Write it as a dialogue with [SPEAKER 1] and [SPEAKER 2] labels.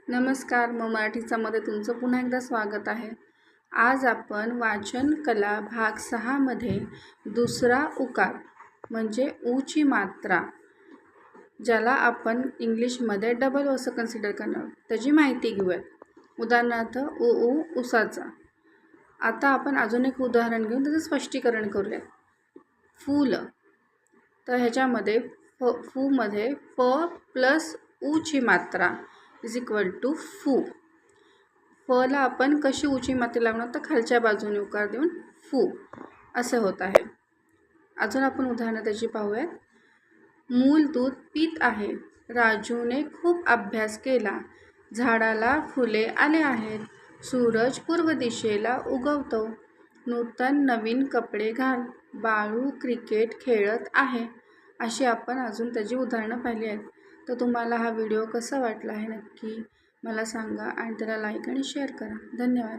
[SPEAKER 1] नमस्कार, मराठीचामध्ये तुमचं पुन्हा एकदा स्वागत आहे। आज आपण वाचन कला भाग 6 मध्ये दुसरा उकार म्हणजे ऊची मात्रा, ज्याला आपण इंग्लिशमध्ये डबल असं कन्सिडर करणार, त्याची माहिती घेऊया। उदाहरणार्थ ऊ उसाचा। आता आपण अजून एक उदाहरण घेऊन त्याचं स्पष्टीकरण करूया। फूल, तर ह्याच्यामध्ये फू मध्ये फ प्लस ऊची मात्रा इज इक्वल टू फू। फला आपण कशी ऊची मात्रा लावणार, तर खालच्या बाजूने उकार देऊन फू असं होत आहे। अजून आपण उदाहरण त्याची पाहूयात। मूल दूध पीत आहे, राजूने खूप अभ्यास केला, झाडाला फुले आले आहेत, सूरज पूर्व दिशेला उगवतो, नूतन नवीन कपडे घाल, बाळू क्रिकेट खेळत आहे। अशी आपण अजून त्याची उदाहरणं पाहिली आहेत। तर तुम्हाला हा व्हिडिओ कसा वाटला आहे नक्की मला सांगा आणि त्याला लाईक आणि शेअर करा। धन्यवाद।